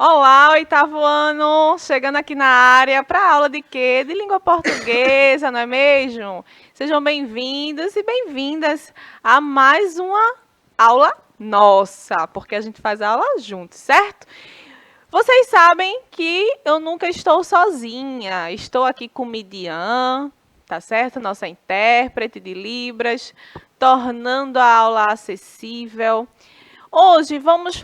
Olá, oitavo ano, chegando aqui na área para aula de quê? De língua portuguesa, não é mesmo? Sejam bem-vindos e bem-vindas a mais uma aula nossa, porque a gente faz a aula juntos, certo? Vocês sabem que eu nunca estou sozinha, estou aqui com Midian, tá certo? Nossa intérprete de Libras, tornando a aula acessível. Hoje vamos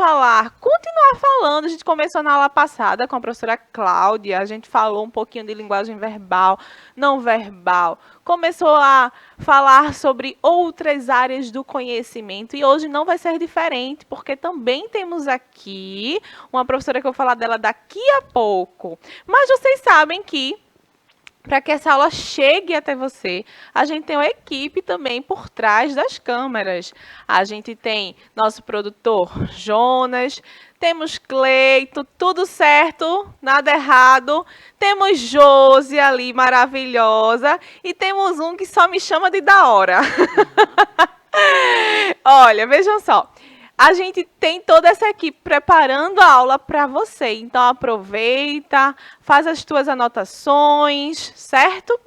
continuar falando, a gente começou na aula passada com a professora Cláudia, a gente falou um pouquinho de linguagem verbal, não verbal, começou a falar sobre outras áreas do conhecimento e hoje não vai ser diferente, porque também temos aqui uma professora que eu vou falar dela daqui a pouco. Mas vocês sabem que para que essa aula chegue até você, a gente tem uma equipe também por trás das câmeras. A gente tem nosso produtor Jonas, temos Cleito, tudo certo, nada errado. Temos Josi ali, maravilhosa. E temos um que só me chama de da hora. Olha, vejam só. A gente tem toda essa equipe preparando a aula para você. Então, aproveita, faz as tuas anotações, certo?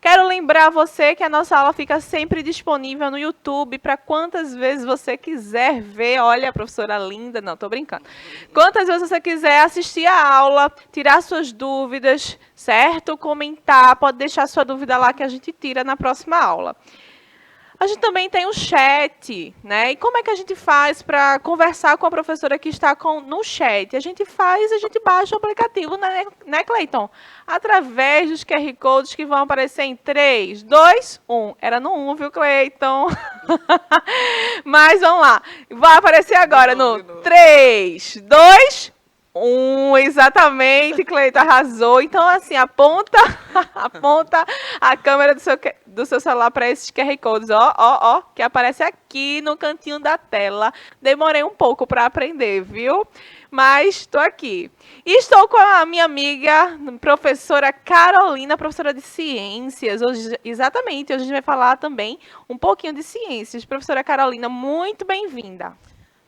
Quero lembrar você que a nossa aula fica sempre disponível no YouTube para quantas vezes você quiser ver. Olha, a professora linda, não, estou brincando. Quantas vezes você quiser assistir a aula, tirar suas dúvidas, certo? Comentar, pode deixar sua dúvida lá que a gente tira na próxima aula. A gente também tem o chat, né? E como é que a gente faz para conversar com a professora que está no chat? A gente baixa o aplicativo, né, Cleiton? Através dos QR Codes que vão aparecer em 3, 2, 1. Era no 1, viu, Cleiton? Mas vamos lá. Vai aparecer agora no 3, 2, 1. Exatamente, Cleiton, arrasou. Então, assim, aponta a câmera do seu celular para esses QR Codes, ó, que aparece aqui no cantinho da tela. Demorei um pouco para aprender, viu? Mas estou aqui. E estou com a minha amiga, professora Carolina, professora de ciências. Hoje, exatamente, hoje a gente vai falar também um pouquinho de ciências. Professora Carolina, muito bem-vinda.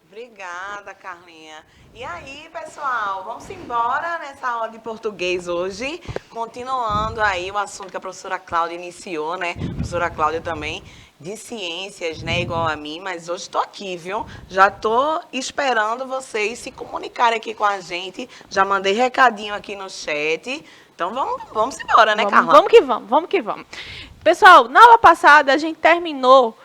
Obrigada, Carlinha. E aí, pessoal, vamos embora nessa aula de português hoje, continuando aí o assunto que a professora Cláudia iniciou, né? A professora Cláudia também, de ciências, né? Igual a mim, mas hoje estou aqui, viu? Já estou esperando vocês se comunicarem aqui com a gente. Já mandei recadinho aqui no chat. Então, vamos embora, né, Carla? Vamos que vamos. Pessoal, na aula passada a gente terminou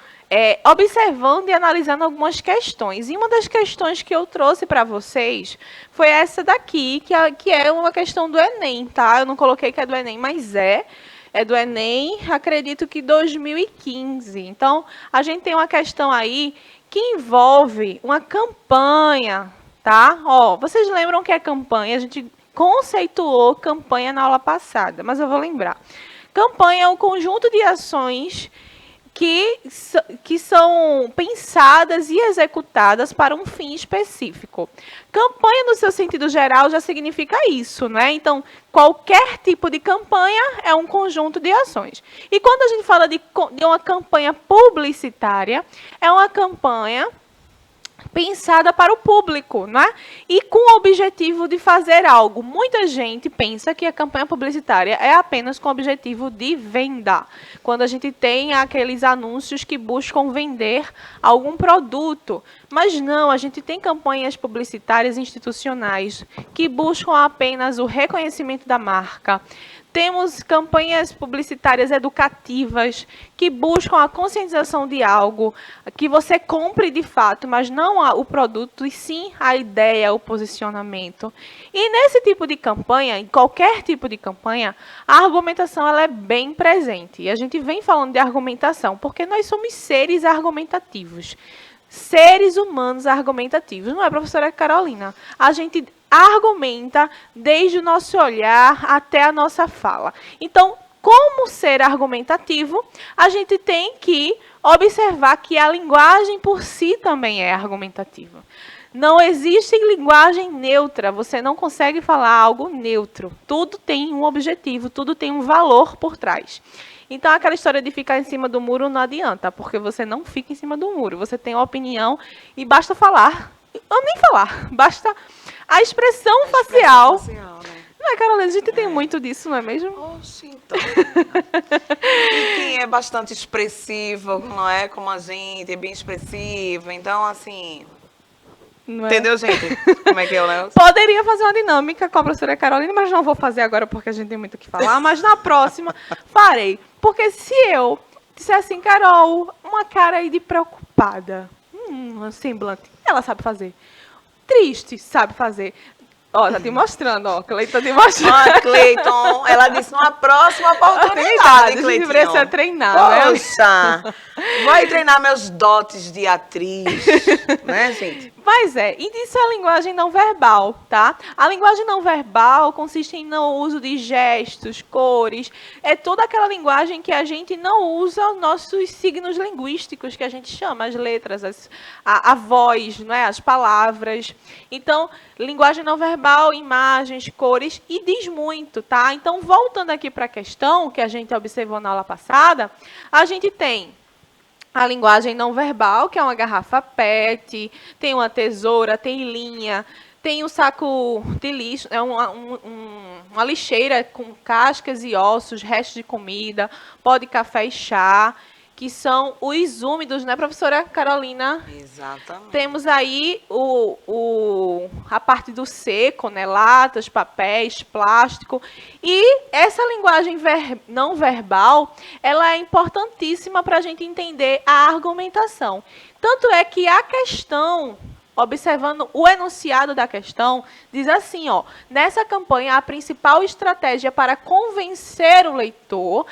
observando e analisando algumas questões. E uma das questões que eu trouxe para vocês foi essa daqui, que é uma questão do Enem, tá? Eu não coloquei que é do Enem, mas é do Enem, acredito que 2015. Então, a gente tem uma questão aí que envolve uma campanha, tá? Ó, vocês lembram que é campanha? A gente conceituou campanha na aula passada, mas eu vou lembrar. Campanha é um conjunto de ações que são pensadas e executadas para um fim específico. Campanha, no seu sentido geral, já significa isso, né? Então, qualquer tipo de campanha é um conjunto de ações. E quando a gente fala de uma campanha publicitária, é uma campanha pensada para o público, né? E com o objetivo de fazer algo. Muita gente pensa que a campanha publicitária é apenas com o objetivo de venda. Quando a gente tem aqueles anúncios que buscam vender algum produto. Mas não, a gente tem campanhas publicitárias institucionais que buscam apenas o reconhecimento da marca. Temos campanhas publicitárias educativas que buscam a conscientização de algo, que você compre de fato, mas não o produto, e sim a ideia, o posicionamento. E nesse tipo de campanha, em qualquer tipo de campanha, a argumentação ela é bem presente. E a gente vem falando de argumentação, porque nós somos seres argumentativos. Seres humanos argumentativos. Não é, professora Carolina? A gente argumenta desde o nosso olhar até a nossa fala. Então, como ser argumentativo, a gente tem que observar que a linguagem por si também é argumentativa. Não existe linguagem neutra, você não consegue falar algo neutro. Tudo tem um objetivo, tudo tem um valor por trás. Então, aquela história de ficar em cima do muro não adianta, porque você não fica em cima do muro. Você tem uma opinião e basta falar, ou nem falar, basta A expressão Expressão facial. facial, né? Não é, Carolina? A gente tem muito disso, não é mesmo? Oxe, então. E quem é bastante expressivo, não é como a gente, é bem expressivo. Então, assim. Não é? Entendeu, gente? Como é que é o negócio? Poderia fazer uma dinâmica com a professora Carolina, mas não vou fazer agora porque a gente tem muito o que falar. Mas na próxima farei. Porque se eu disser assim, Carol, uma cara aí de preocupada, um semblante, ela sabe fazer. Triste, sabe fazer. Ó, tá te mostrando, ó. Cleiton tá te mostrando. Ó, Cleiton, ela disse uma próxima oportunidade, A gente Cleitinho. precisa treinar, né? Poxa, vai treinar meus dotes de atriz, né, gente? Mas e disso é a linguagem não verbal, tá? A linguagem não verbal consiste em não uso de gestos, cores, é toda aquela linguagem que a gente não usa os nossos signos linguísticos, que a gente chama, as letras, a voz, não é? As palavras. Então, linguagem não verbal, imagens, cores, e diz muito, tá? Então, voltando aqui para a questão que a gente observou na aula passada, a gente tem a linguagem não verbal, que é uma garrafa PET, tem uma tesoura, tem linha, tem um saco de lixo, é uma lixeira com cascas e ossos, restos de comida, pó de café e chá, que são os úmidos, né, professora Carolina? Exatamente. Temos aí a parte do seco, né? Latas, papéis, plástico. E essa linguagem não verbal, ela é importantíssima para a gente entender a argumentação. Tanto é que a questão, observando o enunciado da questão, diz assim, ó, nessa campanha, a principal estratégia para convencer o leitor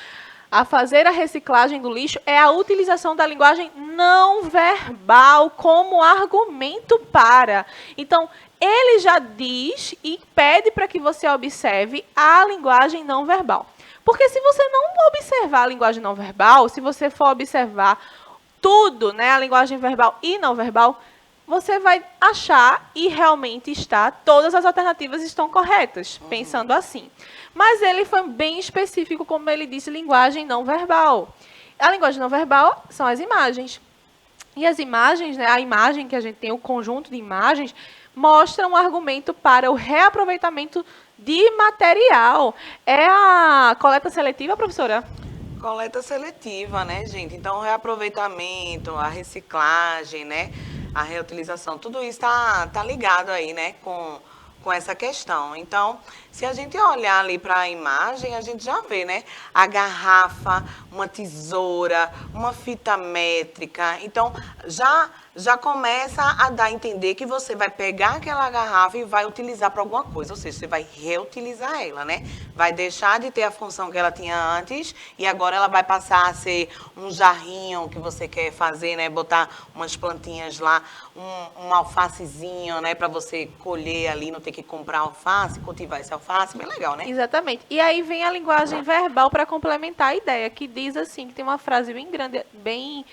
a fazer a reciclagem do lixo é a utilização da linguagem não verbal como argumento para. Então, ele já diz e pede para que você observe a linguagem não verbal. Porque se você não observar a linguagem não verbal, se você for observar tudo, né, a linguagem verbal e não verbal, você vai achar e realmente está, todas as alternativas estão corretas, pensando assim. Mas ele foi bem específico, como ele disse, linguagem não verbal. A linguagem não verbal são as imagens. E as imagens, né, a imagem que a gente tem, o conjunto de imagens, mostra um argumento para o reaproveitamento de material. É a coleta seletiva, professora? Coleta seletiva, né, gente? Então, o reaproveitamento, a reciclagem, né? A reutilização, tudo isso tá ligado aí, né, com essa questão. Então, se a gente olhar ali para a imagem, a gente já vê, né, a garrafa, uma tesoura, uma fita métrica. Então, já começa a dar a entender que você vai pegar aquela garrafa e vai utilizar para alguma coisa, ou seja, você vai reutilizar ela, né? Vai deixar de ter a função que ela tinha antes e agora ela vai passar a ser um jarrinho que você quer fazer, né? Botar umas plantinhas lá, um alfacezinho, né? Para você colher ali, não ter que comprar alface, cultivar esse alface, bem legal, né? Exatamente. E aí vem a linguagem verbal para complementar a ideia, que diz assim, que tem uma frase bem grande, bem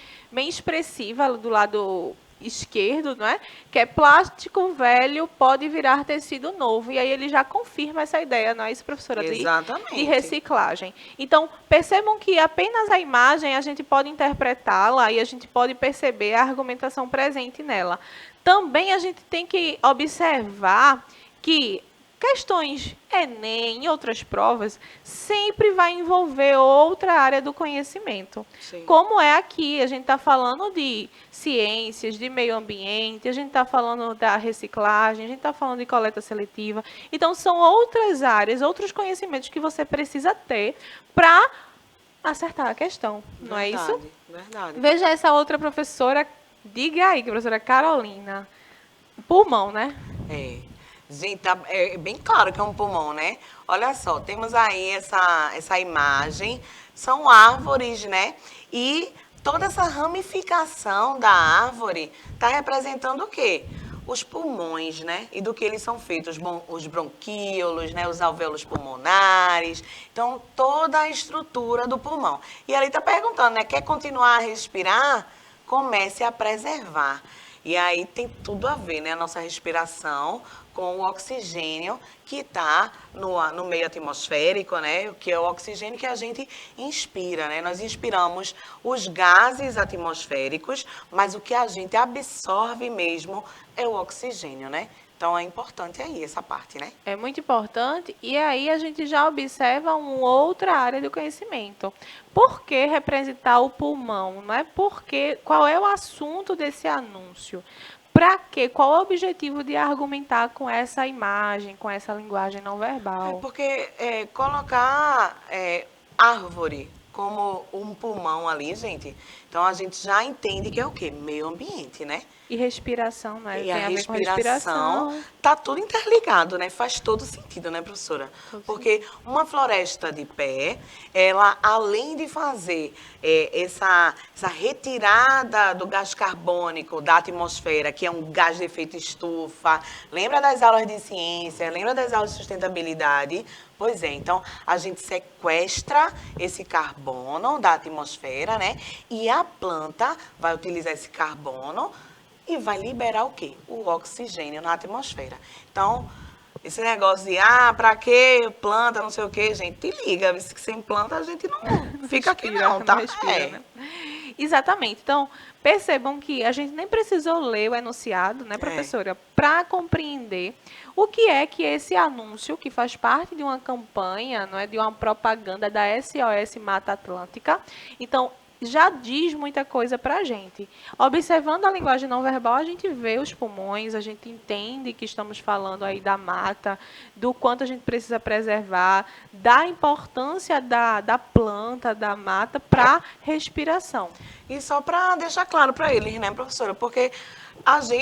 expressiva do lado esquerdo, não é? Que é plástico velho pode virar tecido novo. E aí ele já confirma essa ideia, não é isso, professora? Exatamente. De reciclagem. Então, percebam que apenas a imagem a gente pode interpretá-la e a gente pode perceber a argumentação presente nela. Também a gente tem que observar que questões Enem e outras provas sempre vai envolver outra área do conhecimento. Sim. Como é aqui, a gente está falando de ciências, de meio ambiente, a gente está falando da reciclagem, a gente está falando de coleta seletiva. Então, são outras áreas, outros conhecimentos que você precisa ter para acertar a questão, não é isso? Verdade. Veja essa outra professora, diga aí, professora Carolina. Pulmão, né? É. Gente, é bem claro que é um pulmão, né? Olha só, temos aí essa imagem, são árvores, né? E toda essa ramificação da árvore está representando o quê? Os pulmões, né? E do que eles são feitos, os bronquíolos, né? Os alvéolos pulmonares. Então, toda a estrutura do pulmão. E ali está perguntando, né? Quer continuar a respirar? Comece a preservar. E aí tem tudo a ver, né? A nossa respiração com o oxigênio que está no meio atmosférico, né? Que é o oxigênio que a gente inspira, né? Nós inspiramos os gases atmosféricos, mas o que a gente absorve mesmo é o oxigênio, né? Então, é importante aí essa parte, né? É muito importante. E aí a gente já observa uma outra área do conhecimento. Por que representar o pulmão? Não é? Porque, qual é o assunto desse anúncio? Para quê? Qual o objetivo de argumentar com essa imagem, com essa linguagem não É verbal? porque colocar árvore como um pulmão ali, gente, então a gente já entende que é o quê? Meio ambiente, né? E respiração, né? E a Tem a ver com respiração respiração. tá tudo interligado, né? Faz todo sentido, né, professora? Todo Porque uma floresta de pé, ela além de fazer essa retirada do gás carbônico da atmosfera, que é um gás de efeito estufa, lembra das aulas de ciência, lembra das aulas de sustentabilidade? Pois é, então a gente sequestra esse carbono da atmosfera, né? E a planta vai utilizar esse carbono e vai liberar o quê? O oxigênio na atmosfera. Então, esse negócio de, pra que planta, não sei o quê, gente, te liga, que sem planta a gente não fica aqui não, tá? Não respira, né? Exatamente. Então, percebam que a gente nem precisou ler o enunciado, né, professora, para compreender o que é que esse anúncio, que faz parte de uma campanha, não é, de uma propaganda da SOS Mata Atlântica. Então, já diz muita coisa para a gente. Observando a linguagem não verbal, a gente vê os pulmões, a gente entende que estamos falando aí da mata, do quanto a gente precisa preservar, da importância da planta, da mata para respiração. E só para deixar claro para eles, né, professora? Porque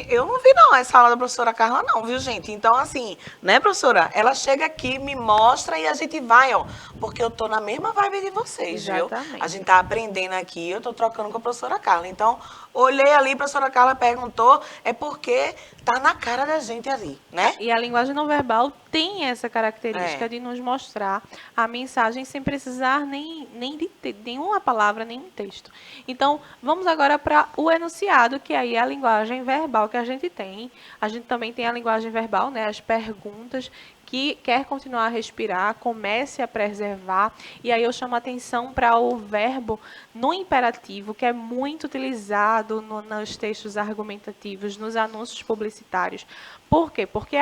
eu não vi não essa aula da professora Carla não, viu, gente? Então, assim, né, professora? Ela chega aqui, me mostra e a gente vai, ó. Porque eu tô na mesma vibe de vocês, Exatamente. viu? A gente tá aprendendo aqui, eu tô trocando com a professora Carla. Então, olhei ali, a professora Carla perguntou, é porque tá na cara da gente ali, né? E a linguagem não verbal tem essa característica de nos mostrar a mensagem sem precisar nem de nenhuma palavra, nem um texto. Então, vamos agora para o enunciado, que aí é a linguagem verbal que a gente tem. A gente também tem a linguagem verbal, né, as perguntas, que quer continuar a respirar, comece a preservar. E aí eu chamo a atenção para o verbo no imperativo, que é muito utilizado nos textos argumentativos, nos anúncios publicitários. Por quê? Porque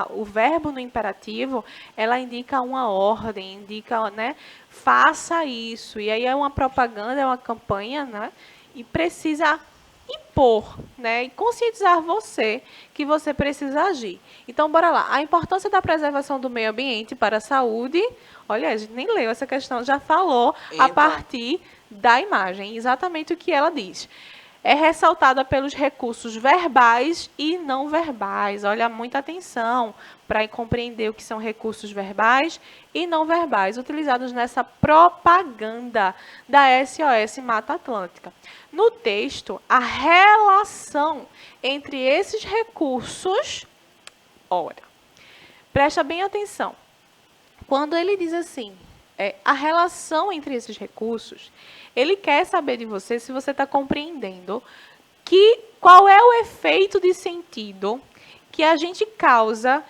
o verbo no imperativo, ela indica uma ordem, indica, né, faça isso. E aí é uma propaganda, é uma campanha, né, e precisa impor, né, e conscientizar você que você precisa agir. Então, bora lá. A importância da preservação do meio ambiente para a saúde. Olha, a gente nem leu essa questão, já falou a partir da imagem, exatamente o que ela diz. É ressaltada pelos recursos verbais e não verbais. Olha, muita atenção para compreender o que são recursos verbais e não verbais, utilizados nessa propaganda da SOS Mata Atlântica. No texto, a relação entre esses recursos, olha, presta bem atenção. Quando ele diz assim, a relação entre esses recursos, ele quer saber de você se você está compreendendo qual é o efeito de sentido que a gente causa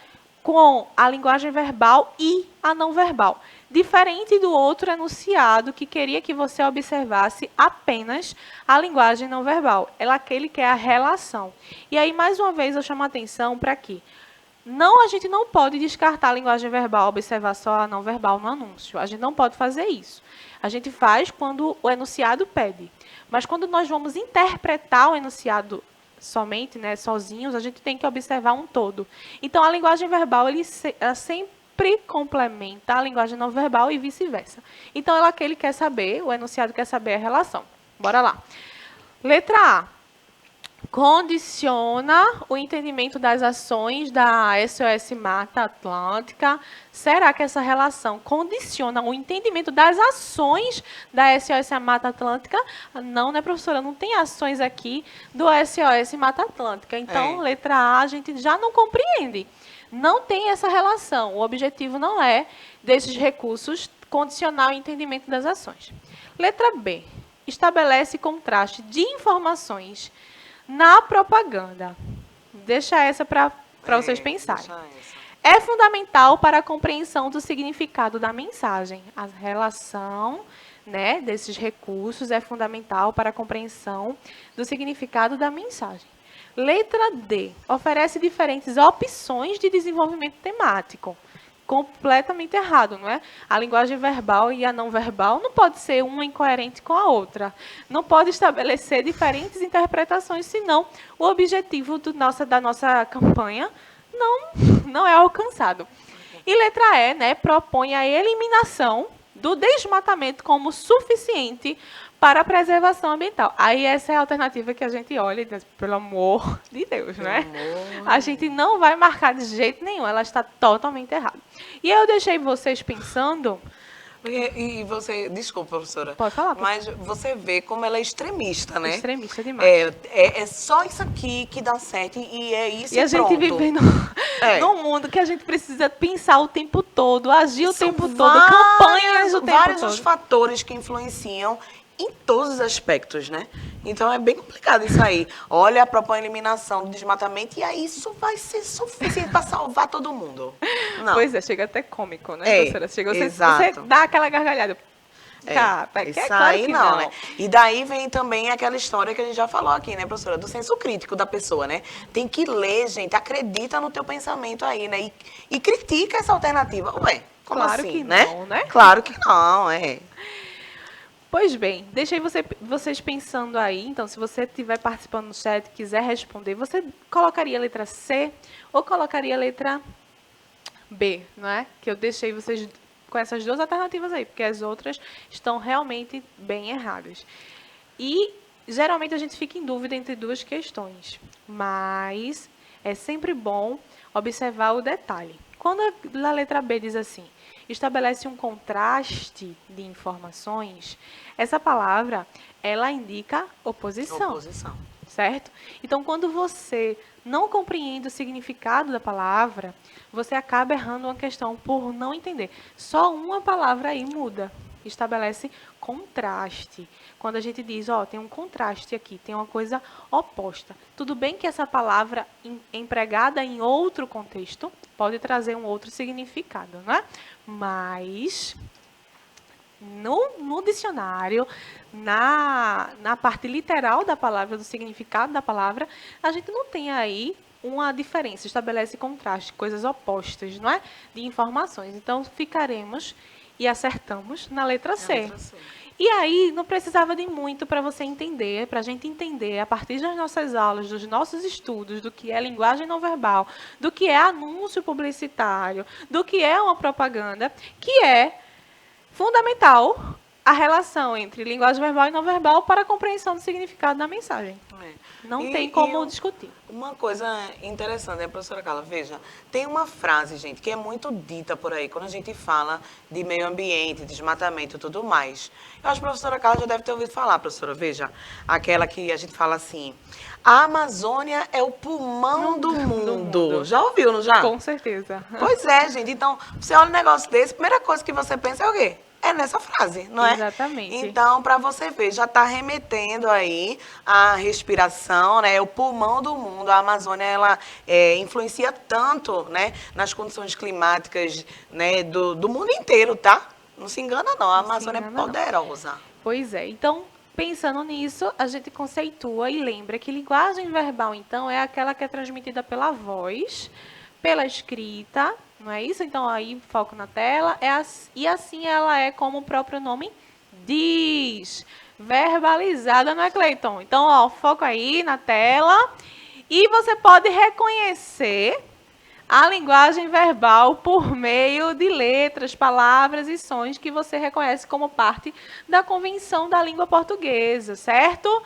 com a linguagem verbal e a não verbal. Diferente do outro enunciado que queria que você observasse apenas a linguagem não verbal. Ele quer a relação. E aí, mais uma vez, eu chamo a atenção para quê? A gente não pode descartar a linguagem verbal, observar só a não verbal no anúncio. A gente não pode fazer isso. A gente faz quando o enunciado pede. Mas quando nós vamos interpretar o enunciado somente, né, sozinhos, a gente tem que observar um todo. Então, a linguagem verbal, ela sempre complementa a linguagem não verbal e vice-versa. Então, ele quer saber, o enunciado quer saber a relação. Bora lá. Letra A. Condiciona o entendimento das ações da SOS Mata Atlântica. Será que essa relação condiciona o entendimento das ações da SOS Mata Atlântica? Não, né, professora? Não tem ações aqui do SOS Mata Atlântica. Então, letra A, a gente já não compreende. Não tem essa relação. O objetivo não é, desses recursos, condicionar o entendimento das ações. Letra B. Estabelece contraste de informações na propaganda. Deixa essa para vocês pensarem. É fundamental para a compreensão do significado da mensagem. A relação, né, desses recursos é fundamental para a compreensão do significado da mensagem. Letra D, oferece diferentes opções de desenvolvimento temático. Completamente errado, não é? A linguagem verbal e a não verbal não pode ser uma incoerente com a outra. Não pode estabelecer diferentes interpretações, senão o objetivo da nossa campanha não é alcançado. E letra E, né, propõe a eliminação do desmatamento como suficiente para a preservação ambiental. Aí essa é a alternativa que a gente olha e diz, pelo amor de Deus, né? A gente não vai marcar de jeito nenhum, ela está totalmente errada. E eu deixei vocês pensando... E você, desculpa, professora. Pode falar, mas você vê como ela é extremista, né? Extremista demais. É só isso aqui que dá certo e é isso E a gente pronto. vive num mundo que a gente precisa pensar o tempo todo, agir o tempo todo, campanhas o tempo vários todo. os fatores que influenciam em todos os aspectos, né? Então é bem complicado isso aí. Olha, propõe a eliminação do desmatamento e aí isso vai ser suficiente para salvar todo mundo. Não. Pois é, chega até cômico, né, professora? Chega, você exato. dá aquela gargalhada. Isso é claro aí que não, né? E daí vem também aquela história que a gente já falou aqui, né, professora? Do senso crítico da pessoa, né? Tem que ler, gente, acredita no teu pensamento aí, né? E critica essa alternativa. Ué, como Claro assim, que né? não, né? Claro que não, é. Pois bem, deixei vocês pensando aí. Então, se você estiver participando no chat e quiser responder, você colocaria a letra C ou colocaria a letra B, não é? Que eu deixei vocês com essas duas alternativas aí, porque as outras estão realmente bem erradas. E, geralmente, a gente fica em dúvida entre duas questões, mas é sempre bom observar o detalhe. Quando a letra B diz assim, estabelece um contraste de informações, essa palavra, ela indica oposição. Certo? Então, quando você não compreende o significado da palavra, você acaba errando uma questão por não entender. Só uma palavra aí muda, estabelece contraste. Quando a gente diz, ó, tem um contraste aqui, tem uma coisa oposta. Tudo bem que essa palavra empregada em outro contexto pode trazer um outro significado, né? Mas no dicionário, na parte literal da palavra, do significado da palavra, a gente não tem aí uma diferença, estabelece contraste, coisas opostas, não é? De informações. Então, ficaremos e acertamos na letra C. E aí, não precisava de muito para você entender, para a gente entender, a partir das nossas aulas, dos nossos estudos, do que é linguagem não verbal, do que é anúncio publicitário, do que é uma propaganda, que é fundamental a relação entre linguagem verbal e não verbal para a compreensão do significado da mensagem. Não tem como discutir. Uma coisa interessante, né, professora Carla? Veja, tem uma frase, gente, que é muito dita por aí, quando a gente fala de meio ambiente, desmatamento e tudo mais. Eu acho que a professora Carla já deve ter ouvido falar, professora. Veja, aquela que a gente fala assim, a Amazônia é o pulmão do mundo. Já ouviu, não já? Com certeza. Pois é, gente. Então, você olha um negócio desse, a primeira coisa que você pensa é o quê? É nessa frase, não é? Exatamente. Então, para você ver, já está remetendo aí a respiração, né? O pulmão do mundo. A Amazônia, ela influencia tanto, né? Nas condições climáticas, né? Do mundo inteiro, tá? Não se engana, não. A Amazônia é poderosa. Pois é. Então, pensando nisso, a gente conceitua e lembra que linguagem verbal, então, é aquela que é transmitida pela voz, pela escrita, não é isso? Então, aí, foco na tela. E assim ela é, como o próprio nome diz, verbalizada, não é, Cleiton? Então, ó, foco aí na tela. E você pode reconhecer a linguagem verbal por meio de letras, palavras e sons que você reconhece como parte da convenção da língua portuguesa, certo?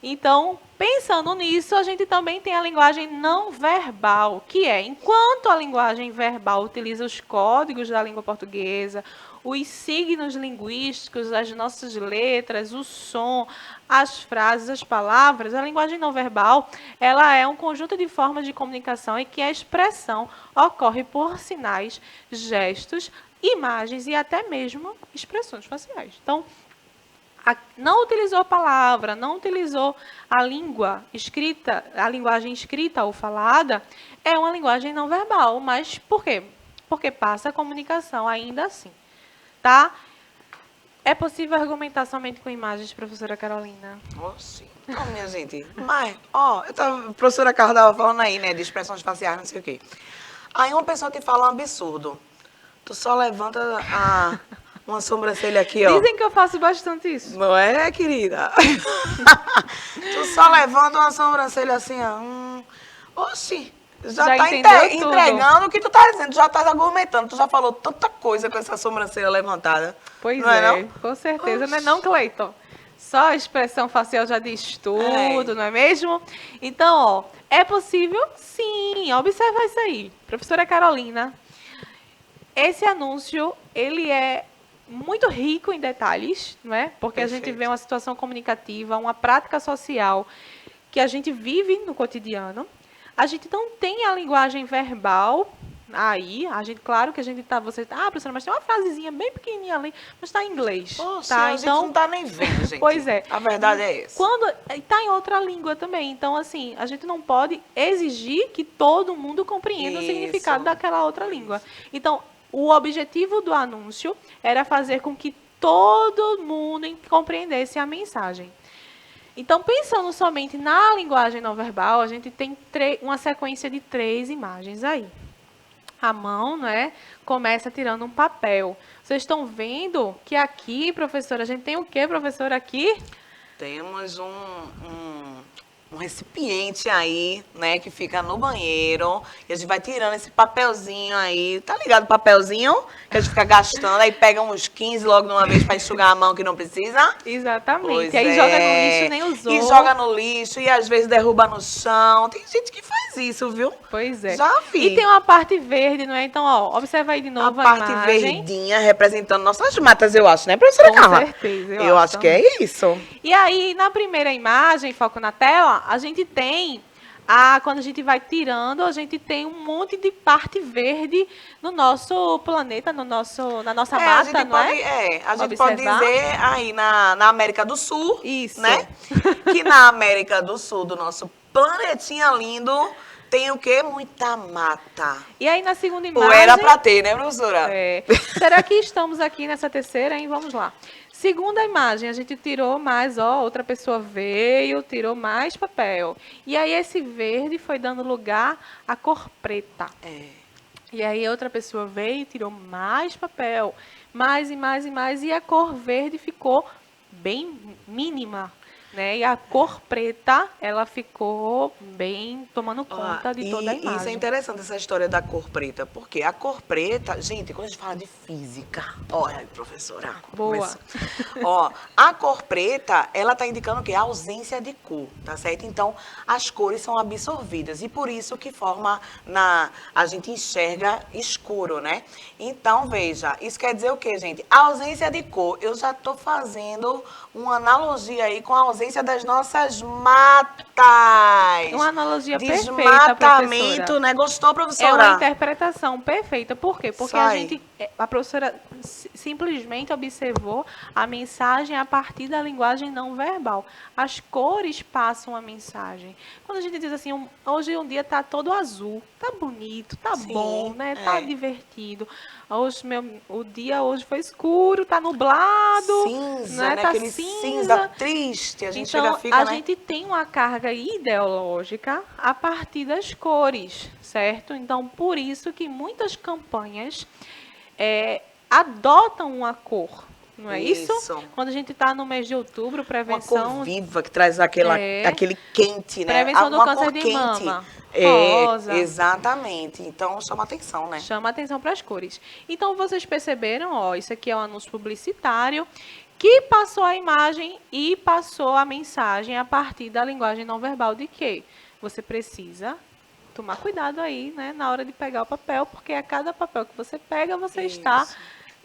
Então, pensando nisso, a gente também tem a linguagem não verbal, que é, enquanto a linguagem verbal utiliza os códigos da língua portuguesa, os signos linguísticos, as nossas letras, o som, as frases, as palavras, a linguagem não verbal, ela é um conjunto de formas de comunicação em que a expressão ocorre por sinais, gestos, imagens e até mesmo expressões faciais. Então, não utilizou a palavra, não utilizou a língua escrita, a linguagem escrita ou falada, é uma linguagem não verbal. Mas por quê? Porque passa a comunicação ainda assim. Tá? É possível argumentar somente com imagens, professora Carolina? Oxi. Então, minha gente, mas, ó, a professora Carla estava falando aí, né, de expressões faciais, não sei o quê. Aí uma pessoa te fala um absurdo. Tu só levanta uma sobrancelha aqui, ó. Dizem que eu faço bastante isso. Não é, querida? Tu só levanta uma sobrancelha assim, ó. Oxi, Já tá entendeu tudo. entregando o que tu tá dizendo, tu já tá argumentando, tu já falou tanta coisa com essa sobrancelha levantada. Pois não é, não? com certeza. Não é não, Cleiton? Só a expressão facial já diz tudo, não é mesmo? Então, ó, é possível? Sim, observa isso aí. Professora Carolina, esse anúncio, ele é muito rico em detalhes, não é? Porque a gente Perfeito. vê uma situação comunicativa, uma prática social que a gente vive no cotidiano. A gente não tem a linguagem verbal aí, a gente, claro que a gente tá, professora, mas tem uma frasezinha bem pequenininha ali, mas está em inglês, Poxa, tá? a gente não tá nem vendo, gente. Pois é. A verdade é essa. Quando está em outra língua também, então assim, a gente não pode exigir que todo mundo compreenda o Isso. significado daquela outra língua. Então, o objetivo do anúncio era fazer com que todo mundo compreendesse a mensagem. Então, pensando somente na linguagem não verbal, a gente tem uma sequência de 3 imagens aí. A mão, né, começa tirando um papel. Vocês estão vendo que aqui, professora, a gente tem o quê, professora, aqui? Temos um recipiente aí, né, que fica no banheiro. E a gente vai tirando esse papelzinho aí. Tá ligado o papelzinho? Que a gente fica gastando, aí pega uns 15 logo de uma vez para enxugar a mão que não precisa. Exatamente. Pois E aí joga no lixo, nem usou. E joga no lixo, e às vezes derruba no chão. Tem gente que faz isso, viu? Pois é. Já vi. E tem uma parte verde, não é? Então, ó, observa aí de novo A a parte imagem. verdinha representando nossas matas, eu acho, né, professora Com Carla? certeza, Eu acho que é isso. E aí, na primeira imagem, foco na tela, a gente tem, quando a gente vai tirando, a gente tem um monte de parte verde no nosso planeta, na nossa mata, não é? A gente pode Observar. dizer aí na América do Sul, Isso. né? Que na América do Sul, do nosso planetinha lindo, tem o quê? Muita mata. E aí, na segunda Ou imagem... era pra ter, né, professora? É. Será que estamos aqui nessa terceira, hein? Vamos lá. Segunda imagem, a gente tirou mais, ó, outra pessoa veio, tirou mais papel. E aí esse verde foi dando lugar à cor preta. É. E aí outra pessoa veio e tirou mais papel. Mais e mais e mais. E a cor verde ficou bem mínima, né? E a cor preta, ela ficou bem tomando conta de toda a Isso é imagem. interessante, essa história da cor preta, porque a cor preta, gente, quando a gente fala de física, olha aí, professora. Boa. começou. Ó, a cor preta, ela tá indicando o quê? A ausência de cor, tá certo? Então, as cores são absorvidas e por isso que forma a gente enxerga escuro, né? Então, veja, isso quer dizer o quê, gente? A ausência de cor, eu já tô fazendo uma analogia aí com a ausência das nossas matas. Uma analogia perfeita, Desmatamento, professora. né? Gostou, É professora? uma interpretação perfeita. Por quê? Porque Sai. a professora simplesmente observou a mensagem a partir da linguagem não verbal. As cores passam a mensagem. Quando a gente diz assim, hoje um dia tá todo azul, tá bonito, tá Sim, bom, né? Tá é. divertido. Hoje, o dia hoje foi escuro, tá nublado, Cinza, né? Tá Aquele cinza triste. A gente então, fica, a né? gente tem uma carga ideológica a partir das cores, certo? Então, por isso que muitas campanhas adotam uma cor, não é isso? Isso. Quando a gente está no mês de outubro, Uma prevenção... cor viva que traz aquele quente, né? Prevenção do Uma câncer cor de quente. mama. É, Rosa. exatamente. Então, chama atenção, né? Chama atenção para as cores. Então, vocês perceberam, ó, isso aqui é um anúncio publicitário que passou a imagem e passou a mensagem a partir da linguagem não verbal de que você precisa tomar cuidado aí, né, na hora de pegar o papel, porque a cada papel que você pega, você está,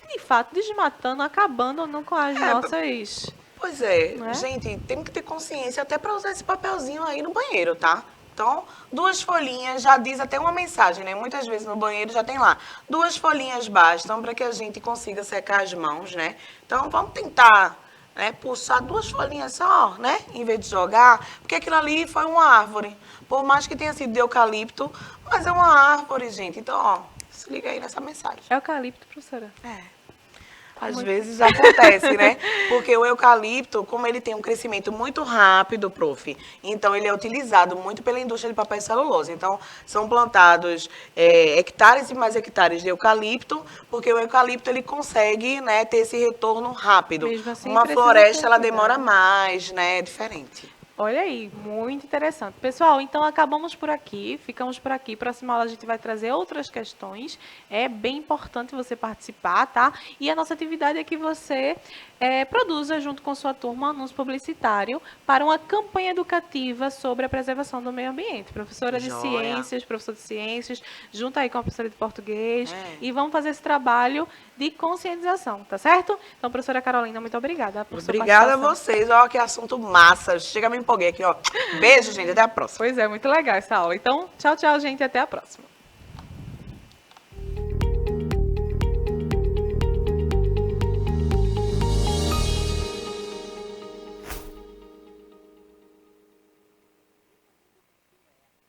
de fato, desmatando, acabando não com as nossas... Pois é, Não é? gente, tem que ter consciência até para usar esse papelzinho aí no banheiro, tá? Então, 2 folhinhas já diz até uma mensagem, né? Muitas vezes no banheiro já tem lá. 2 folhinhas bastam para que a gente consiga secar as mãos, né? Então, vamos tentar, né, puxar 2 folhinhas só, né? Em vez de jogar, porque aquilo ali foi uma árvore. Por mais que tenha sido de eucalipto, mas é uma árvore, gente. Então, ó, se liga aí nessa mensagem. Eucalipto, professora. É. Às vezes acontece, né? Porque o eucalipto, como ele tem um crescimento muito rápido, prof, então ele é utilizado muito pela indústria de papel e celulose. Então, são plantados hectares e mais hectares de eucalipto, porque o eucalipto ele consegue, né, ter esse retorno rápido. Mesmo assim, Uma precisa floresta, ter ela cuidado. demora mais, né? É diferente. Olha aí, muito interessante. Pessoal, então acabamos por aqui, ficamos por aqui. Próxima aula a gente vai trazer outras questões. É bem importante você participar, tá? E a nossa atividade é que você produza, junto com sua turma, um anúncio publicitário para uma campanha educativa sobre a preservação do meio ambiente. Professora de Joia. ciências, professor de ciências, junto aí com a professora de português. É. E vamos fazer esse trabalho de conscientização, tá certo? Então, professora Carolina, muito obrigada por sua Obrigada a participação. vocês. Ó, que assunto massa. Chega, me empolguei aqui, ó. Beijo, gente. Até a próxima. Pois é, muito legal essa aula. Então, tchau, tchau, gente, até a próxima.